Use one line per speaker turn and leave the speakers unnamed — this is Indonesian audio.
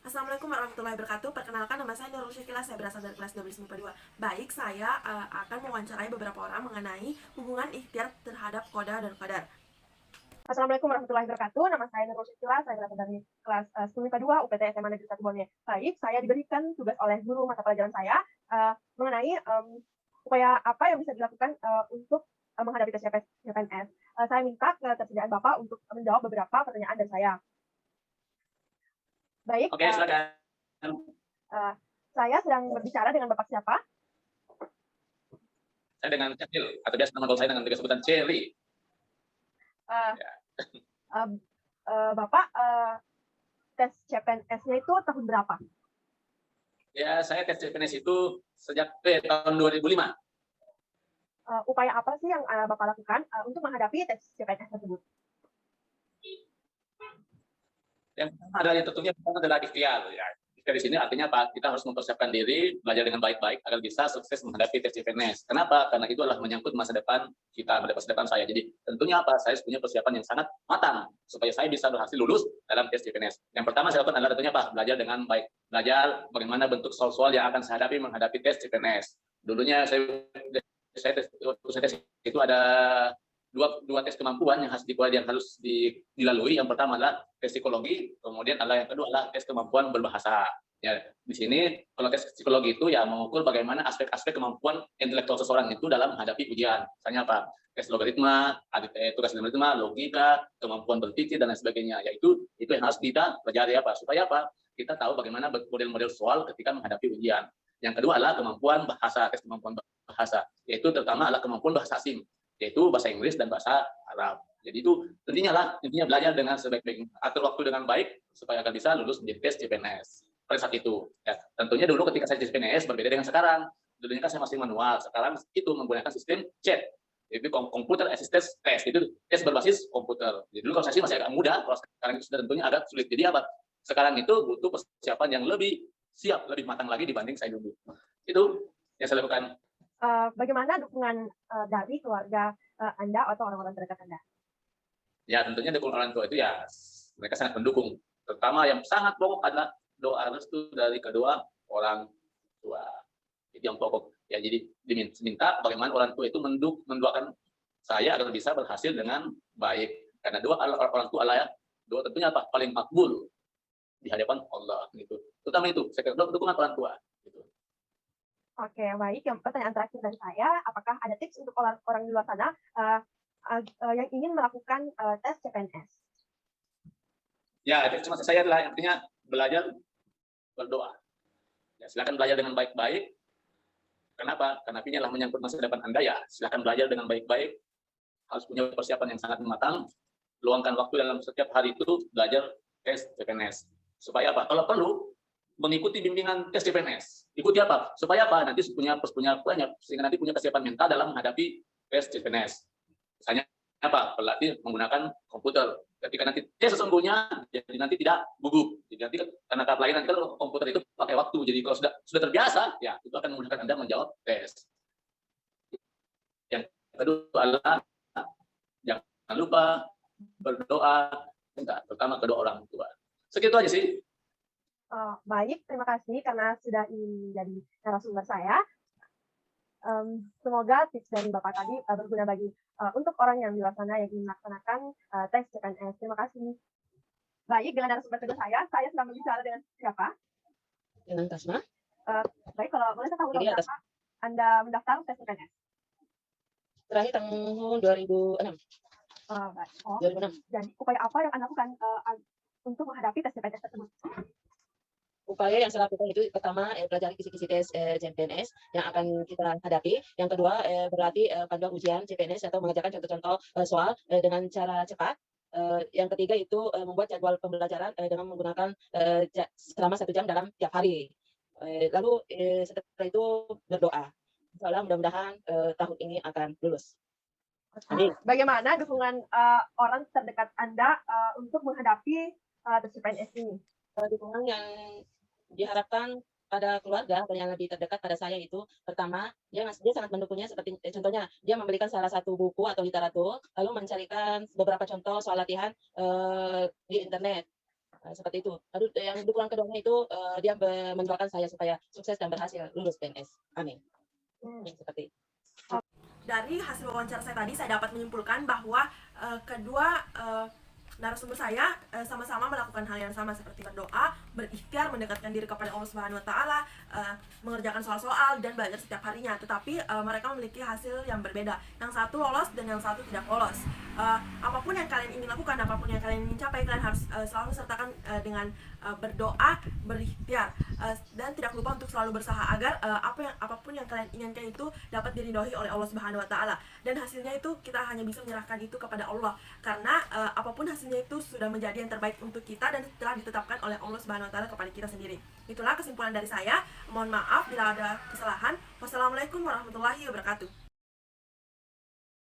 Assalamualaikum warahmatullahi wabarakatuh. Perkenalkan, nama saya Nurul Syakila. Saya berasal dari kelas 12 MIPA 2. Baik, saya akan mewawancarai beberapa orang mengenai hubungan ikhtiar terhadap qada dan qadar. Assalamualaikum warahmatullahi wabarakatuh. Nama saya Nurul Syakila. Saya berasal dari kelas 10 MIPA 2 UPT SMA Negeri 1 Bone. Baik, saya diberikan tugas oleh guru mata pelajaran saya mengenai upaya apa yang bisa dilakukan untuk menghadapi tes CPNS. Saya minta ketersediaan Bapak untuk menjawab beberapa pertanyaan dari saya. Baik.
Oke, silakan.
Saya sedang berbicara dengan Bapak siapa?
Saya dengan Cecil, atau biasa nama gaul saya dengan sebutan Cherry.
Ya. Bapak tes CPNS-nya itu tahun berapa?
Ya, saya tes CPNS itu sejak tahun 2005.
Upaya apa sih yang Bapak lakukan untuk menghadapi tes CPNS tersebut?
Yang pertama adalah ikhtiar. Ya. Ikhtiar di sini artinya apa? Kita harus mempersiapkan diri, belajar dengan baik-baik agar bisa sukses menghadapi tes CPNS. Kenapa? Karena itu adalah menyangkut masa depan kita, masa depan saya. Jadi tentunya apa? Saya punya persiapan yang sangat matang supaya saya bisa berhasil lulus dalam tes CPNS. Yang pertama saya lakukan adalah tentunya apa? Belajar dengan baik. Belajar bagaimana bentuk soal-soal yang akan saya hadapi menghadapi tes CPNS. Dulunya saya tes itu ada dua tes kemampuan yang harus dilalui. Yang pertama adalah tes psikologi, kemudian yang kedua adalah tes kemampuan berbahasa. Ya, di sini kalau tes psikologi itu ya mengukur bagaimana aspek-aspek kemampuan intelektual seseorang itu dalam menghadapi ujian. Misalnya apa? Tes logaritma, tugas logaritma, logika, kemampuan berpikir dan lain sebagainya. Yaitu itu yang harus kita pelajari apa? Supaya apa? Kita tahu bagaimana model-model soal ketika menghadapi ujian. Yang kedua adalah kemampuan bahasa, tes kemampuan bahasa, yaitu terutama adalah kemampuan bahasa asing, yaitu bahasa Inggris dan bahasa Arab. Jadi itu intinya belajar dengan sebaik-baiknya, atur waktu dengan baik supaya akan bisa lulus menjadi tes CPNS pada saat itu. Ya, tentunya dulu ketika saya CPNS berbeda dengan sekarang. Dulunya kan saya masih manual, sekarang itu menggunakan sistem chat, itu komputer assisted test, itu tes berbasis komputer. Jadi dulu kalau saya masih agak mudah, kalau sekarang itu sudah tentunya agak sulit. Jadi apa? Sekarang itu butuh persiapan yang lebih siap, lebih matang lagi dibanding saya dulu. Itu yang saya lakukan.
Bagaimana dukungan dari keluarga Anda atau orang-orang terdekat Anda?
Ya, tentunya dukungan orang tua itu ya mereka sangat mendukung. Terutama yang sangat pokok adalah doa restu dari kedua orang tua. Itu yang pokok. Ya, jadi diminta bagaimana orang tua itu mendoakan saya agar bisa berhasil dengan baik. Karena doa orang tua lah ya, doa tentunya apa? Paling makbul di hadapan Allah gitu. Terutama itu, saya kira dukungan orang tua gitu.
Oke, baik. Yang pertanyaan terakhir dari saya, apakah ada tips untuk orang di luar sana yang ingin melakukan tes CPNS?
Ya, cuma saya adalah intinya belajar berdoa. Ya, silakan belajar dengan baik-baik. Kenapa? Karena ini adalah menyangkut masa depan Anda ya. Silakan belajar dengan baik-baik. Harus punya persiapan yang sangat matang. Luangkan waktu dalam setiap hari itu belajar tes CPNS. Supaya apa? Kalau perlu mengikuti bimbingan tes CPNS. Ikuti apa? Supaya apa? Nanti punya banyak sehingga nanti punya kesiapan mental dalam menghadapi tes CPNS. Misalnya apa? Berlatih menggunakan komputer. Ketika nanti tes sesungguhnya, jadi nanti tidak gugup. Jadi nanti karena tahap lain nanti kalau komputer itu pakai waktu. Jadi kalau sudah terbiasa, ya itu akan memudahkan Anda menjawab tes. Yang kedua adalah jangan lupa berdoa, terutama kedua orang tua. Segitu aja sih.
Baik, terima kasih karena sudah ingin menjadi narasumber saya. Semoga tips dari Bapak tadi berguna bagi untuk orang yang di luar sana yang ingin melaksanakan tes CPNS. Terima kasih. Baik, dengan narasumber kedua saya sedang berbicara dengan siapa?
Dengan Tasma.
Baik, kalau boleh saya tahu tahun berapa Anda mendaftar tes CPNS?
Terakhir tahun 2006.
2006. Jadi upaya apa yang Anda lakukan untuk menghadapi tes CPNS tersebut?
Upaya yang saya lakukan itu pertama pelajari kisi-kisi tes CPNS yang akan kita hadapi. Yang kedua berarti panduan ujian CPNS atau mengerjakan contoh-contoh soal dengan cara cepat. Yang ketiga itu membuat jadwal pembelajaran dengan menggunakan selama 1 jam dalam tiap hari. Lalu setelah itu berdoa. Insyaallah mudah-mudahan tahun ini akan lulus.
Amin. Bagaimana dukungan orang terdekat Anda untuk menghadapi tes CPNS ini?
Dukungan yang diharapkan pada keluarga atau yang lebih terdekat pada saya itu pertama dia sangat mendukungnya seperti contohnya dia memberikan salah satu buku atau literatur lalu mencarikan beberapa contoh soal latihan di internet. seperti itu. Lalu yang dukungan keduanya itu dia mendoakan saya supaya sukses dan berhasil lulus PNS. Amin. Seperti
Dari hasil wawancara saya tadi, saya dapat menyimpulkan bahwa kedua narasumber saya sama-sama melakukan hal yang sama seperti berdoa, berikhtiar, mendekatkan diri kepada Allah Subhanahu wa taala, mengerjakan soal-soal dan belajar setiap harinya. Tetapi mereka memiliki hasil yang berbeda. Yang satu lolos dan yang satu tidak lolos. Apapun yang kalian ingin lakukan, apapun yang kalian ingin capai, kalian harus selalu sertakan dengan berdoa, berikhtiar, dan tidak lupa untuk selalu berusaha agar apapun yang kalian inginkan itu dapat diridhoi oleh Allah Subhanahu wa taala. Dan hasilnya itu kita hanya bisa menyerahkan itu kepada Allah, karena apapun hasilnya itu sudah menjadi yang terbaik untuk kita dan telah ditetapkan oleh Allah Subhanahu wa taala kepada kita sendiri. Itulah kesimpulan dari saya. Mohon maaf bila ada kesalahan. Wassalamualaikum warahmatullahi wabarakatuh.